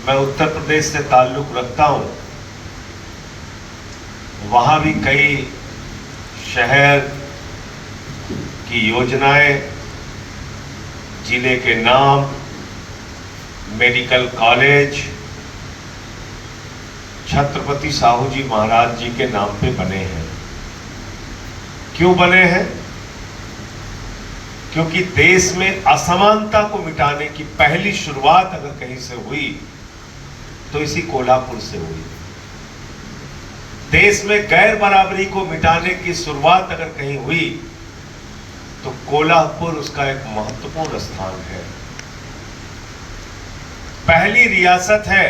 मैं उत्तर प्रदेश से ताल्लुक रखता हूं, वहां भी कई शहर की योजनाएं, जिले के नाम, मेडिकल कॉलेज छत्रपति साहू जी महाराज जी के नाम पे बने हैं। क्यों बने हैं? क्योंकि देश में असमानता को मिटाने की पहली शुरुआत अगर कहीं से हुई तो इसी कोल्हापुर से हुई। देश में गैर बराबरी को मिटाने की शुरुआत अगर कहीं हुई तो कोल्हापुर उसका एक महत्वपूर्ण स्थान है। पहली रियासत है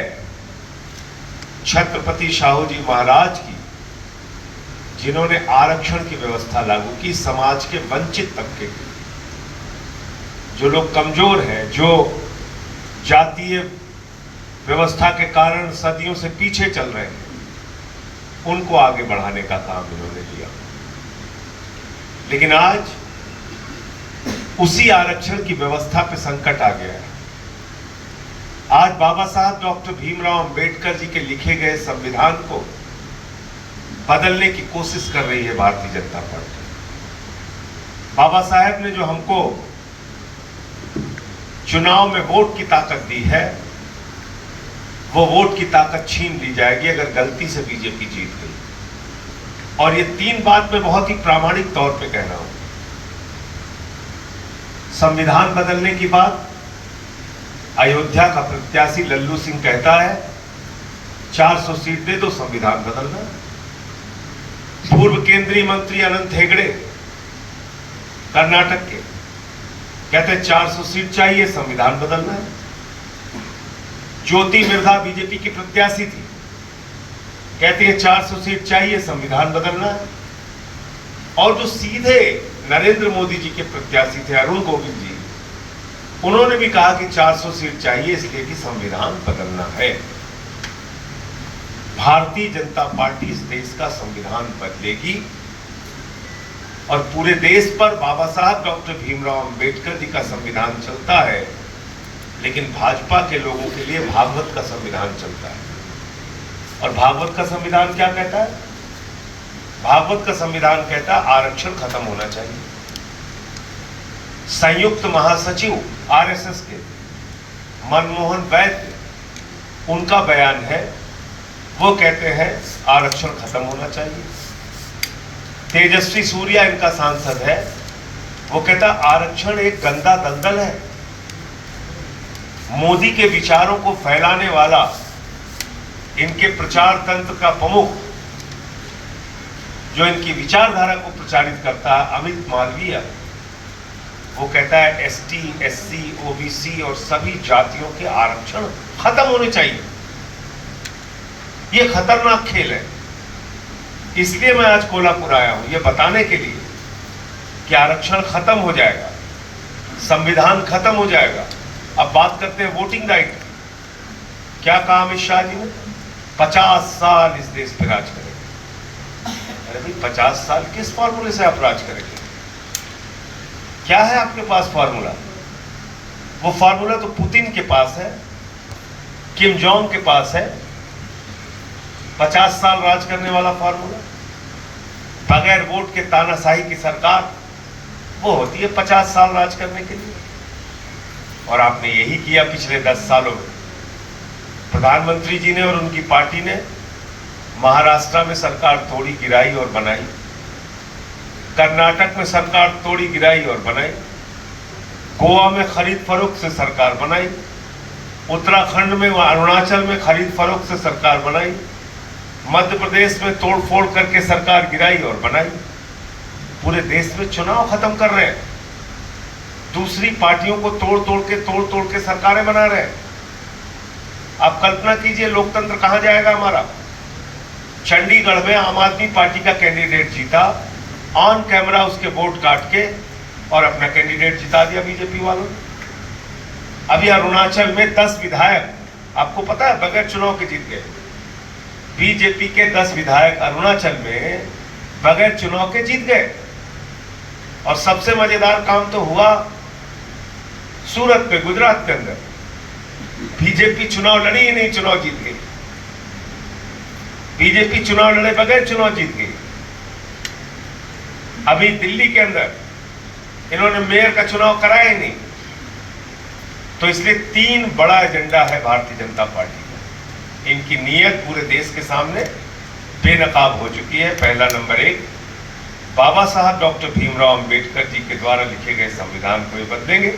छत्रपति साहू जी महाराज की जिन्होंने आरक्षण की व्यवस्था लागू की। समाज के वंचित तबके के, जो लोग कमजोर हैं, जो जातीय व्यवस्था के कारण सदियों से पीछे चल रहे हैं, उनको आगे बढ़ाने का काम इन्होंने किया। लेकिन आज उसी आरक्षण की व्यवस्था पे संकट आ गया है। आज बाबा साहब डॉक्टर भीमराव अंबेडकर जी के लिखे गए संविधान को बदलने की कोशिश कर रही है भारतीय जनता पार्टी। बाबा साहब ने जो हमको चुनाव में वोट की ताकत दी है, वो वोट की ताकत छीन ली जाएगी अगर गलती से बीजेपी जीत गई। और ये 3 बात मैं बहुत ही प्रामाणिक तौर पे कह रहा हूं। संविधान बदलने की बात, अयोध्या का प्रत्याशी लल्लू सिंह कहता है 400 सीट दे दो, संविधान बदलना। पूर्व केंद्रीय मंत्री अनंत हेगड़े कर्नाटक के कहते हैं 400 सीट चाहिए, संविधान बदलना है। ज्योति मिर्धा बीजेपी की प्रत्याशी थी, कहती है 400 सीट चाहिए, संविधान बदलना है। और जो सीधे नरेंद्र मोदी जी के प्रत्याशी थे अरुण गोविंद जी, उन्होंने भी कहा कि 400 सीट चाहिए इसलिए कि संविधान बदलना है। भारतीय जनता पार्टी इस देश का संविधान बदलेगी और पूरे देश पर बाबा साहब डॉक्टर भीमराव अंबेडकर जी का संविधान चलता है, लेकिन भाजपा के लोगों के लिए भागवत का संविधान चलता है। और भागवत का संविधान क्या कहता है? भागवत का संविधान कहता है आरक्षण खत्म होना चाहिए। संयुक्त महासचिव आरएसएस के मनमोहन वैद्य, उनका बयान है, वो कहते हैं आरक्षण खत्म होना चाहिए। तेजस्वी सूर्या इनका सांसद है, वो कहता आरक्षण एक गंदा दलदल है। मोदी के विचारों को फैलाने वाला इनके प्रचार तंत्र का प्रमुख, जो इनकी विचारधारा को प्रचारित करता है, अमित मालवीय, वो कहता है एसटी, एससी, ओबीसी और सभी जातियों के आरक्षण खत्म होने चाहिए। ये खतरनाक खेल है। इसलिए मैं आज कोल्हापुर आया हूं, ये बताने के लिए कि आरक्षण खत्म हो जाएगा, संविधान खत्म हो जाएगा। अब बात करते हैं वोटिंग राइट। क्या कहा अमित शाह जी ने? 50 साल इस देश पे राज करेंगे। अरे भाई 50 साल किस फॉर्मूले से आप राज करेंगे? क्या है आपके पास फॉर्मूला? वो फॉर्मूला तो पुतिन के पास है, किम जोंग के पास है। 50 साल राज करने वाला फॉर्मूला, बगैर वोट के तानाशाही की सरकार, वो होती है 50 साल राज करने के लिए। और आपने यही किया पिछले 10 सालों में। प्रधानमंत्री जी ने और उनकी पार्टी ने महाराष्ट्र में सरकार तोड़ी, गिराई और बनाई। कर्नाटक में सरकार तोड़ी, गिराई और बनाई। गोवा में खरीद फरोख्त से सरकार बनाई। उत्तराखंड में व अरुणाचल में खरीद फरोख्त से सरकार बनाई। मध्य प्रदेश में तोड़ फोड़ करके सरकार गिराई और बनाई। पूरे देश में चुनाव खत्म कर रहे हैं, दूसरी पार्टियों को तोड़ तोड़ के सरकारें बना रहे हैं। आप कल्पना कीजिए लोकतंत्र कहां जाएगा हमारा। चंडीगढ़ में आम आदमी पार्टी का कैंडिडेट जीता, ऑन कैमरा उसके वोट काट के और अपना कैंडिडेट जिता दिया बीजेपी वालों ने। अभी अरुणाचल में 10 विधायक, आपको पता है, बगैर चुनाव के जीत गए। बीजेपी के 10 विधायक अरुणाचल में बगैर चुनाव के जीत गए। और सबसे मजेदार काम तो हुआ सूरत पे, गुजरात के अंदर। बीजेपी चुनाव लड़ी ही नहीं, चुनाव जीत गई। बीजेपी चुनाव लड़े बगैर चुनाव जीत गई। अभी दिल्ली के अंदर इन्होंने मेयर का चुनाव कराया ही नहीं। तो इसलिए 3 बड़ा एजेंडा है भारतीय जनता पार्टी का। इनकी नीयत पूरे देश के सामने बेनकाब हो चुकी है। पहला नंबर 1, बाबा साहब डॉक्टर भीमराव अंबेडकर जी के द्वारा लिखे गए संविधान को ये बदलेंगे।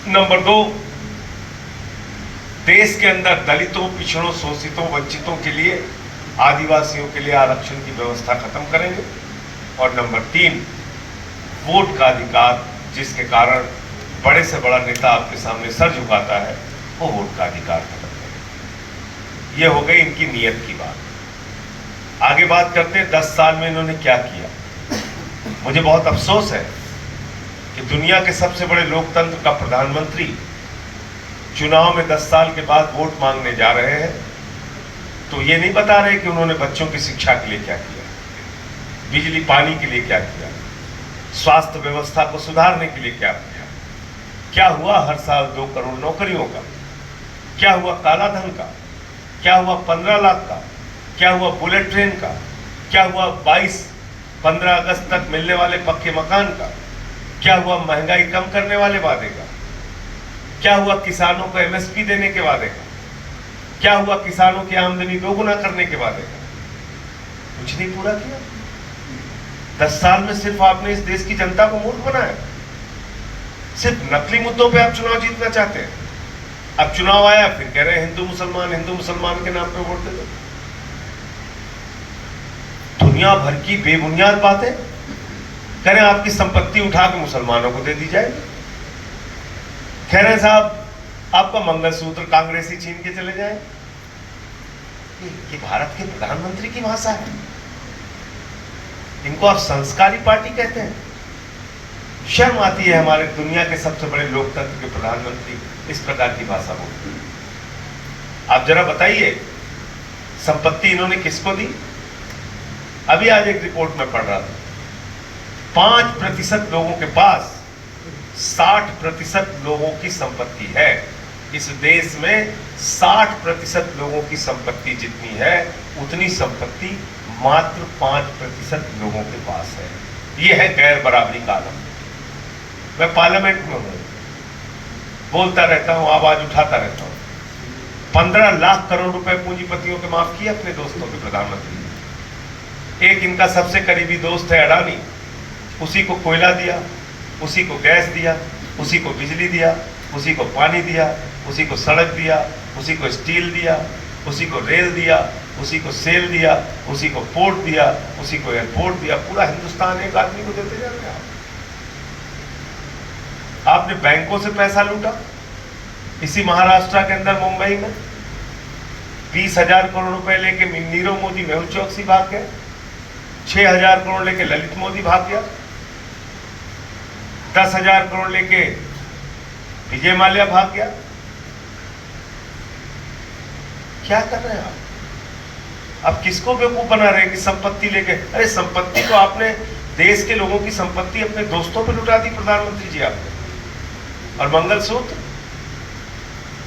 नंबर 2, देश के अंदर दलितों, पिछड़ों, शोषितों, वंचितों के लिए, आदिवासियों के लिए आरक्षण की व्यवस्था खत्म करेंगे। और नंबर 3, वोट का अधिकार, जिसके कारण बड़े से बड़ा नेता आपके सामने सर झुकाता है, वो वोट का अधिकार खत्म करेंगे। ये हो गई इनकी नीयत की बात। आगे बात करते हैं 10 साल में इन्होंने क्या किया। मुझे बहुत अफसोस है कि दुनिया के सबसे बड़े लोकतंत्र का प्रधानमंत्री चुनाव में 10 साल के बाद वोट मांगने जा रहे हैं तो ये नहीं बता रहे कि उन्होंने बच्चों की शिक्षा के लिए क्या किया, बिजली पानी के लिए क्या किया, स्वास्थ्य व्यवस्था को सुधारने के लिए क्या किया, क्या हुआ हर साल 2 करोड़ नौकरियों का, क्या हुआ काला धन का, क्या हुआ 15 लाख का, क्या हुआ बुलेट ट्रेन का, क्या हुआ 15 अगस्त तक मिलने वाले पक्के मकान का, क्या हुआ महंगाई कम करने वाले वादे का, क्या हुआ किसानों को एमएसपी देने के वादे का, क्या हुआ किसानों की आमदनी 2 गुना करने के वादे का। कुछ नहीं पूरा किया। 10 साल में सिर्फ आपने इस देश की जनता को मूर्ख बनाया। सिर्फ नकली मुद्दों पे आप चुनाव जीतना चाहते हैं। अब चुनाव आया फिर कह रहे हैं हिंदू मुसलमान के नाम पे वोट दे दो। दुनिया भर की बेबुनियाद बातें कह रहे हैं आपकी संपत्ति उठा के मुसलमानों को दे दी जाएगी। कह रहे हैं साहब आपका मंगलसूत्र कांग्रेसी छीन के चले जाए। ये भारत के प्रधानमंत्री की भाषा है। इनको आप संस्कारी पार्टी कहते हैं। शर्म आती है हमारे दुनिया के सबसे बड़े लोकतंत्र के प्रधानमंत्री इस प्रकार की भाषा बोलते हैं। आप जरा बताइए संपत्ति इन्होंने किसको दी? अभी आज एक रिपोर्ट में पढ़ रहा था 5% लोगों के पास 60% लोगों की संपत्ति है। इस देश में 60% लोगों की संपत्ति जितनी है उतनी संपत्ति मात्र 5% लोगों के पास है। यह है गैर बराबरी का आलम। मैं पार्लियामेंट में हूं, बोलता रहता हूं, आवाज उठाता रहता हूं। 15 लाख करोड़ रुपए पूंजीपतियों के माफ किए अपने दोस्तों के प्रधानमंत्री। एक इनका सबसे करीबी दोस्त है अडानी, उसी को कोयला दिया, उसी को गैस दिया, उसी को बिजली दिया, उसी को पानी दिया, उसी को सड़क दिया, उसी को स्टील दिया, उसी को रेल दिया, उसी को सेल दिया, उसी को पोर्ट दिया, उसी को एयरपोर्ट दिया। पूरा हिंदुस्तान एक आदमी को देते जा रहे हैं। आपने बैंकों से पैसा लूटा। इसी महाराष्ट्र के अंदर मुंबई में 20,000 करोड़ रुपए लेके नीरव मोदी मेहुल चौकसी भाग गया। 6,000 करोड़ लेके ललित मोदी भाग गया। 10,000 करोड़ लेके विजय माल्या भाग गया। क्या कर रहे हैं आप? अब किसको बेवकूफ बना रहे हैं कि संपत्ति लेके? अरे संपत्ति तो आपने देश के लोगों की संपत्ति अपने दोस्तों पे लुटा दी प्रधानमंत्री जी आपने। और मंगलसूत्र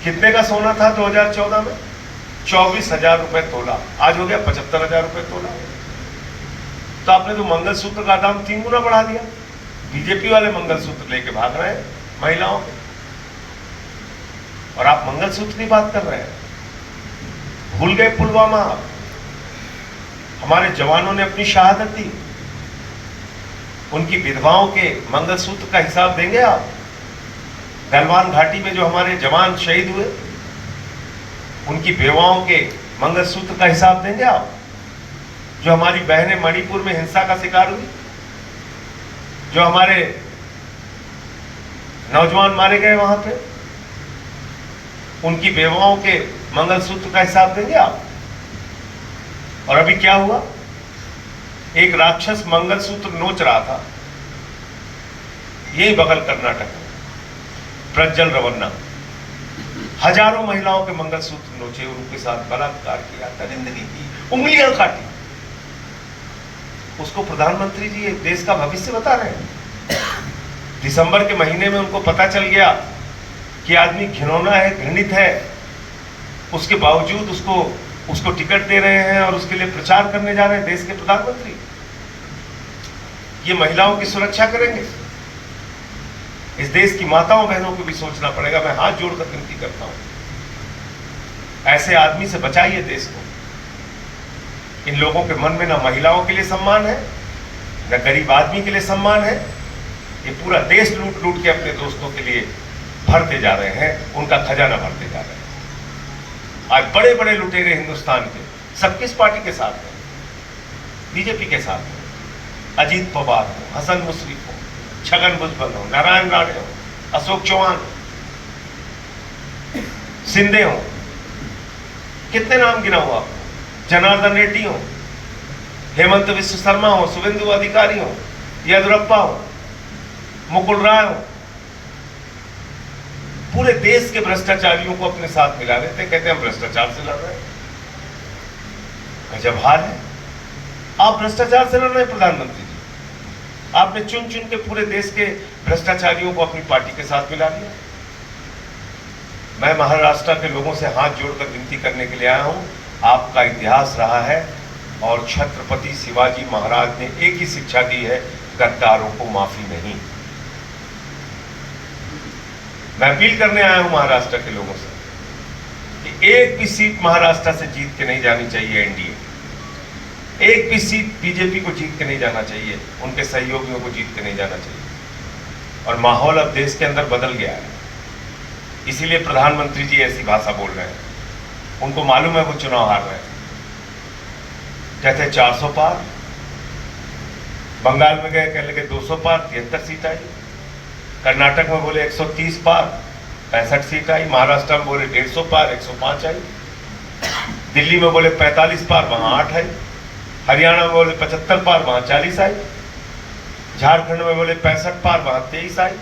कितने का सोना था 2014 में? 24,000 रुपए तोला। आज हो गया 75,000 रुपए तोला। तो आपने तो मंगलसूत्र का दाम 3 गुना बढ़ा दिया। बीजेपी वाले मंगलसूत्र लेके भाग रहे हैं महिलाओं के, और आप मंगलसूत्र की बात कर रहे हैं। भूल गए पुलवामा? आप हमारे जवानों ने अपनी शहादत दी, उनकी विधवाओं के मंगलसूत्र का हिसाब देंगे आप? गलवान घाटी में जो हमारे जवान शहीद हुए उनकी बेवाओं के मंगलसूत्र का हिसाब देंगे आप? जो हमारी बहनें मणिपुर में हिंसा का शिकार हुई, जो हमारे नौजवान मारे गए वहां पे, उनकी बेवाओं के मंगलसूत्र का हिसाब देंगे आप? और अभी क्या हुआ? एक राक्षस मंगलसूत्र नोच रहा था यही बगल कर्नाटक में, प्रज्वल रवन्ना। हजारों महिलाओं के मंगलसूत्र नोचे, उनके साथ बलात्कार किया, दरिंदगी की, उंगलियां काटी। उसको प्रधानमंत्री जी देश का भविष्य बता रहे हैं। दिसंबर के महीने में उनको पता चल गया कि आदमी घिनौना है, घृणित है, उसके बावजूद उसको टिकट दे रहे हैं और उसके लिए प्रचार करने जा रहे हैं देश के प्रधानमंत्री। ये महिलाओं की सुरक्षा करेंगे? इस देश की माताओं बहनों को भी सोचना पड़ेगा। मैं हाथ जोड़कर विनती करता हूं, ऐसे आदमी से बचाइए देश को। इन लोगों के मन में ना महिलाओं के लिए सम्मान है, न गरीब आदमी के लिए सम्मान है। ये पूरा देश लूट लूट के अपने दोस्तों के लिए भरते जा रहे हैं, उनका खजाना भरते जा रहे हैं। आज बड़े बड़े लुटेरे हिंदुस्तान के सब किस पार्टी के साथ हैं? बीजेपी के साथ हैं। अजीत पवार हो, हसन मुश्रीफ हो, छगन भुजबल हो, नारायण राणे हो, अशोक चौहान हो, सिंधे हो, कितने नाम गिनाऊं आपको, जनार्दन रेड्डी हो, हेमंत विश्व शर्मा हो, शुभेंदु अधिकारी हो, येदियुरप्पा हो, मुकुल राय हो, पूरे देश के भ्रष्टाचारियों को अपने साथ मिला लेते, कहते हैं हम भ्रष्टाचार से लड़ रहे हैं। गजब हाल है। आप भ्रष्टाचार से लड़ रहे हैं प्रधानमंत्री जी। आपने चुन चुन के पूरे देश के भ्रष्टाचारियों को अपनी पार्टी के साथ मिला लिया। मैं महाराष्ट्र के लोगों से हाथ जोड़कर विनती करने के लिए आया हूं। आपका इतिहास रहा है और छत्रपति शिवाजी महाराज ने एक ही शिक्षा दी है, गद्दारों को माफी नहीं। मैं अपील करने आया हूं महाराष्ट्र के लोगों से कि एक भी सीट महाराष्ट्र से जीत के नहीं जानी चाहिए एनडीए, एक भी सीट बीजेपी को जीत के नहीं जाना चाहिए, उनके सहयोगियों को जीत के नहीं जाना चाहिए। और माहौल अब देश के अंदर बदल गया है, इसीलिए प्रधानमंत्री जी ऐसी भाषा बोल रहे हैं। उनको मालूम है वो चुनाव हार रहे हैं। कहते 400 पार, बंगाल में गए कह लगे 200 पार, 73 सीट आई। कर्नाटक में बोले 130 पार, 65 सीट आई। महाराष्ट्र में बोले 150 पार, 105 आई। दिल्ली में बोले 45 पार, वहां 8 आई। हरियाणा में बोले 75 पार, वहां 40 आई। झारखंड में बोले 65 पार, वहां 23 आई।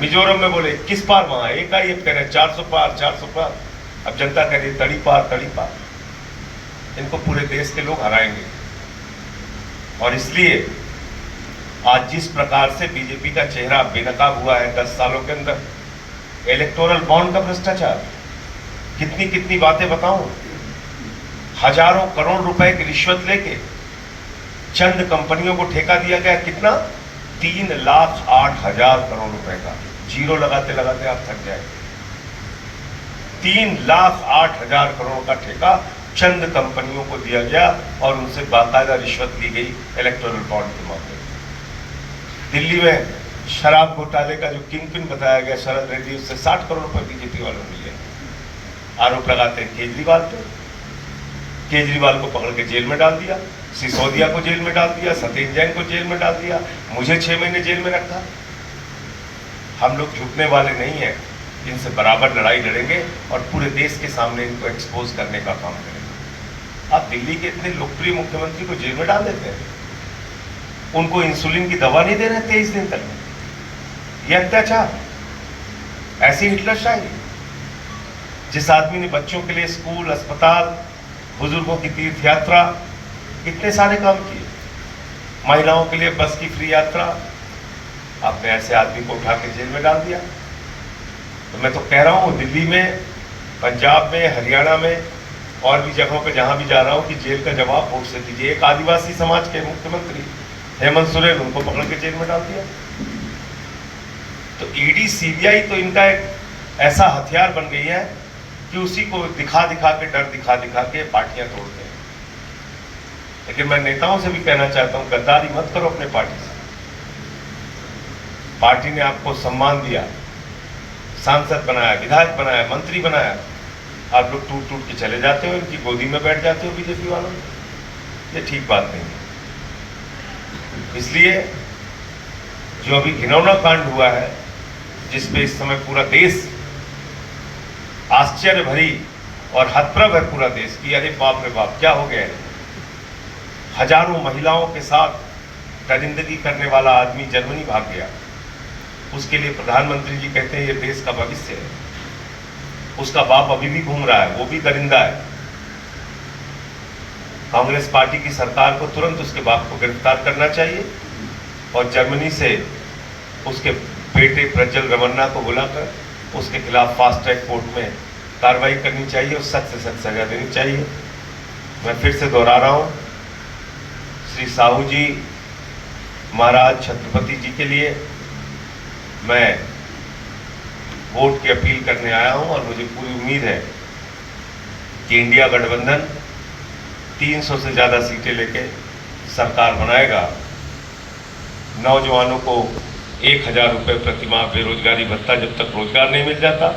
मिजोरम में बोले 21 पार, वहां 1 आई। अब कह रहे 400 पार, 400 पार। अब जनता कह रही तड़ी पार, तड़ी पार। इनको पूरे देश के लोग हराएंगे। और इसलिए आज जिस प्रकार से बीजेपी का चेहरा बेनकाब हुआ है 10 सालों के अंदर, इलेक्टोरल बॉन्ड का भ्रष्टाचार, कितनी कितनी बातें बताऊं। हजारों करोड़ रुपए की रिश्वत लेके चंद कंपनियों को ठेका दिया गया। कितना? 3,08,000 करोड़ रुपए का। जीरो लगाते लगाते आप थक जाएंगे। 3,08,000 करोड़ का ठेका चंद कंपनियों को दिया गया और उनसे बाकायदा रिश्वत ली गई इलेक्टोरल बॉन्ड के मामले में। दिल्ली में शराब घोटाले का जो किंगपिन बताया गया शरद रेड्डी, उससे 60 करोड़ रुपए बीजेपी वालों ने लिए। आरोप लगाते हैं केजरीवाल पे। केजरीवाल को पकड़ के जेल में डाल दिया, सिसोदिया को जेल में डाल दिया, सत्येंद्र जैन को जेल में डाल दिया, मुझे 6 महीने जेल में रखा। हम लोग झुकने वाले नहीं हैं, इनसे बराबर लड़ाई लड़ेंगे और पूरे देश के सामने इनको एक्सपोज करने का काम करेंगे। आप दिल्ली के इतने लोकप्रिय मुख्यमंत्री को जेल में डाल देते हैं, उनको इंसुलिन की दवा नहीं दे रहे 23 दिन तक। यह अत्याचार, ऐसी हिटलरशाही। जिस आदमी ने बच्चों के लिए स्कूल, अस्पताल, बुजुर्गों की तीर्थ यात्रा, इतने सारे काम किए, महिलाओं के लिए बस की फ्री यात्रा, आपने ऐसे आदमी को उठा के जेल में डाल दिया। तो मैं तो कह रहा हूं दिल्ली में, पंजाब में, हरियाणा में और भी जगहों पे जहां भी जा रहा हूं कि जेल का जवाब वोट से दीजिए। एक आदिवासी समाज के मुख्यमंत्री हेमंत सोरेन, उनको पकड़ के जेल में डाल दिया। तो ईडी, सीबीआई तो इनका एक ऐसा हथियार बन गई है कि उसी को दिखा दिखा के, डर दिखा दिखा के पार्टियां तोड़ते हैं। लेकिन मैं नेताओं से भी कहना चाहता हूं, गद्दारी मत करो अपने पार्टी से। पार्टी ने आपको सम्मान दिया, सांसद बनाया, विधायक बनाया, मंत्री बनाया, आप लोग टूट टूट के चले जाते हो, इनकी गोदी में बैठ जाते हो बीजेपी वालों। ये ठीक बात नहीं है। इसलिए जो अभी घिनौना कांड हुआ है, जिसपे इस समय पूरा देश आश्चर्य भरी और हतप्रभ है पूरा देश की, अरे बाप रे बाप क्या हो गया है। हजारों महिलाओं के साथ दरिंदगी करने वाला आदमी जर्मनी भाग गया। उसके लिए प्रधानमंत्री जी कहते हैं ये देश का भविष्य है। उसका बाप अभी भी घूम रहा है, वो भी दरिंदा है। कांग्रेस पार्टी की सरकार को तुरंत उसके बाप को गिरफ्तार करना चाहिए और जर्मनी से उसके बेटे प्रज्वल रमन्ना को बुलाकर उसके खिलाफ फास्ट ट्रैक कोर्ट में कार्रवाई करनी चाहिए और सख्त से सख्त सजा देनी चाहिए। मैं फिर से दोहरा रहा हूँ, श्री साहू जी महाराज छत्रपति जी के लिए मैं वोट की अपील करने आया हूं और मुझे पूरी उम्मीद है कि इंडिया गठबंधन 300 से ज्यादा सीटें लेके सरकार बनाएगा। नौजवानों को 1000 रुपये प्रतिमाह बेरोजगारी भत्ता जब तक रोजगार नहीं मिल जाता,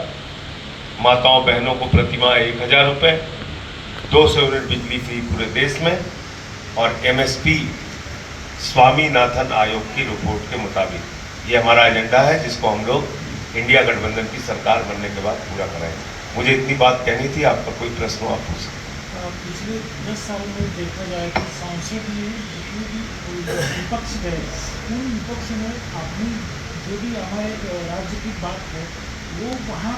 माताओं बहनों को प्रतिमाह 1000 रुपये, 200 यूनिट बिजली फ्री पूरे देश में और MSP स्वामीनाथन आयोग की रिपोर्ट के मुताबिक ये हमारा एजेंडा है, जिसको हम लोग इंडिया गठबंधन की सरकार बनने के बाद पूरा कराएंगे। मुझे इतनी बात कहनी थी, आपका कोई प्रश्न हो आप पूछ सकते। पिछले 10 साल में देखा जाए कि सांसद में जितने भी विपक्ष गए उन विपक्ष में अपनी जो भी हमारे राज्य की बात है वो वहाँ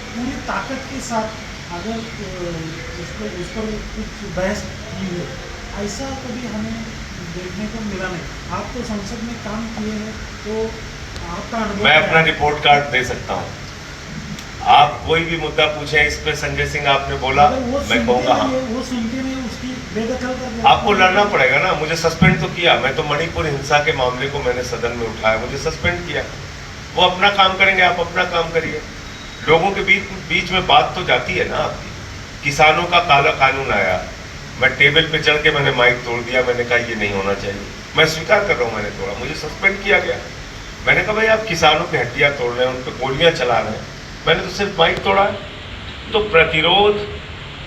पूरी ताकत के साथ अगर उस पर कुछ बहस की है, ऐसा कभी हमें देखने को मिला नहीं। आप तो संसद में काम किए हैं, तो आपका अनुभव। मैं अपना रिपोर्ट कार्ड दे सकता हूँ, आप कोई भी मुद्दा पूछें इस पे। संजय सिंह आपने बोला, मैं कहूँगा हाँ। वो सुनते नहीं, उसकी बेदखल कर आपको लड़ना पड़ेगा ना। मुझे सस्पेंड तो किया, मैं तो मणिपुर हिंसा के मामले को मैंने सदन में उठाया, मुझे सस्पेंड किया। वो अपना काम करेंगे, आप अपना काम करिए। लोगों के बीच में बात तो जाती है ना आपकी। किसानों का काला कानून आया, मैं टेबल पे चढ़ के मैंने माइक तोड़ दिया, मैंने कहा ये नहीं होना चाहिए। मैं स्वीकार कर रहा हूँ, मैंने तोड़ा, मुझे सस्पेंड किया गया। मैंने कहा भाई आप किसानों की हड्डियां तोड़ रहे हैं, उन पर गोलियां चला रहे हैं, मैंने तो सिर्फ माइक तोड़ा है। तो प्रतिरोध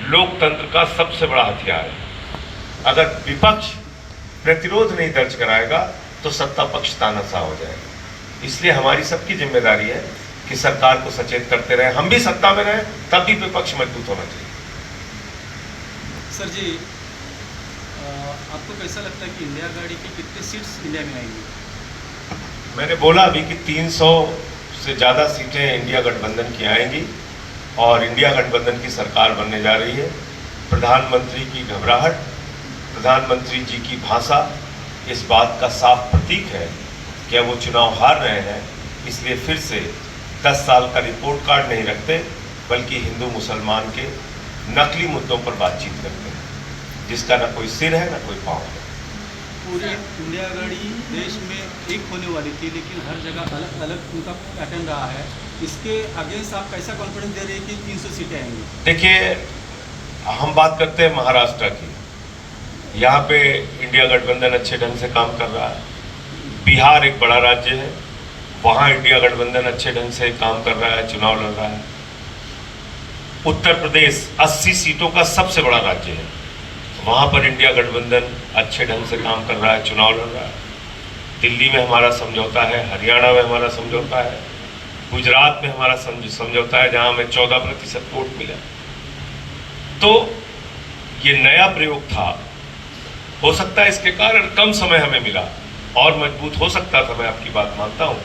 लोकतंत्र का सबसे बड़ा हथियार है। अगर विपक्ष प्रतिरोध नहीं दर्ज कराएगा तो सत्ता पक्ष तानाशाह हो जाएगा। इसलिए हमारी सबकी जिम्मेदारी है कि सरकार को सचेत करते रहे, हम भी सत्ता में रहे, तब भी विपक्ष मजबूत होना चाहिए। सर जी, आपको कैसा लगता है कि इंडिया गाड़ी की कितनी सीट्स इंडिया में आएंगी? मैंने बोला अभी कि 300 से ज़्यादा सीटें इंडिया गठबंधन की आएंगी और इंडिया गठबंधन की सरकार बनने जा रही है। प्रधानमंत्री की घबराहट, प्रधानमंत्री जी की भाषा इस बात का साफ प्रतीक है कि वो चुनाव हार रहे हैं, इसलिए फिर से 10 साल का रिपोर्ट कार्ड नहीं रखते, बल्कि हिंदू मुसलमान के नकली मुद्दों पर बातचीत करते हैं, जिसका न कोई सिर है न कोई पाँव है। पूरी इंडिया गाड़ी देश में एक होने वाली थी, लेकिन हर जगह अलग अलग उनका पैटर्न रहा है। इसके अगेंस्ट आप कैसा कॉन्फिडेंस दे रहे हैं कि 300 सीटें आएंगी? देखिए, हम बात करते हैं महाराष्ट्र की, यहाँ पे इंडिया गठबंधन अच्छे ढंग से काम कर रहा है। बिहार एक बड़ा राज्य है, वहाँ इंडिया गठबंधन अच्छे ढंग से काम कर रहा है, चुनाव लड़ रहा है। उत्तर प्रदेश 80 सीटों का सबसे बड़ा राज्य है, वहाँ पर इंडिया गठबंधन अच्छे ढंग से काम कर रहा है, चुनाव लड़ रहा है। दिल्ली में हमारा समझौता है, हरियाणा में हमारा समझौता है, गुजरात में हमारा समझौता है, जहाँ हमें 14% वोट मिला। तो ये नया प्रयोग था, हो सकता है इसके कारण कम समय हमें मिला, और मजबूत हो सकता था, मैं आपकी बात मानता हूँ,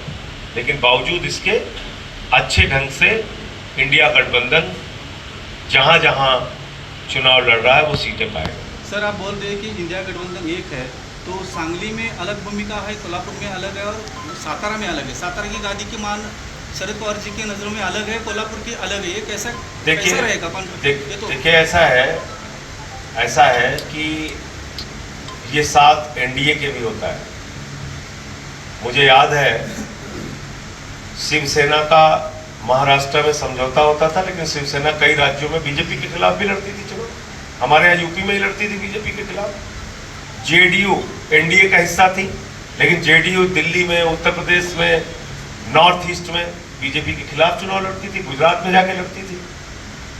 लेकिन बावजूद इसके अच्छे ढंग से इंडिया गठबंधन जहाँ जहाँ चुनाव लड़ रहा है वो सीटें पाएगा। सर, आप बोल रहे हैं कि इंडिया गठबंधन एक है, तो सांगली में अलग भूमिका है, कोल्हापुर में अलग है और सातारा में अलग है। सातारा की गादी की मान शरद पवार जी की नज़रों में अलग है, कोल्हापुर की अलग है। ये कैसा रहेगा? देखिए, ऐसा है कि ये साथ एनडीए के भी होता है। मुझे याद है शिवसेना का महाराष्ट्र में समझौता होता था, लेकिन शिवसेना कई राज्यों में बीजेपी के खिलाफ भी लड़ती थी। चलो, हमारे यहाँ यूपी में ही लड़ती थी बीजेपी के खिलाफ। जेडीयू एनडीए का हिस्सा थी, लेकिन जेडीयू दिल्ली में, उत्तर प्रदेश में, नॉर्थ ईस्ट में बीजेपी के खिलाफ चुनाव लड़ती थी, गुजरात में जाके लड़ती थी।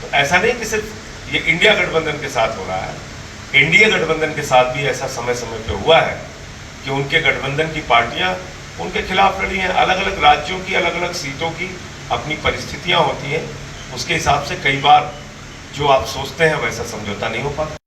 तो ऐसा नहीं कि सिर्फ ये इंडिया गठबंधन के साथ हो रहा है, एनडीए गठबंधन के साथ भी ऐसा समय समय पे हुआ है कि उनके गठबंधन की पार्टियां उनके खिलाफ लड़ी हैं। अलग अलग राज्यों की अलग अलग सीटों की अपनी परिस्थितियां होती हैं, उसके हिसाब से कई बार जो आप सोचते हैं वैसा समझौता नहीं हो पाता।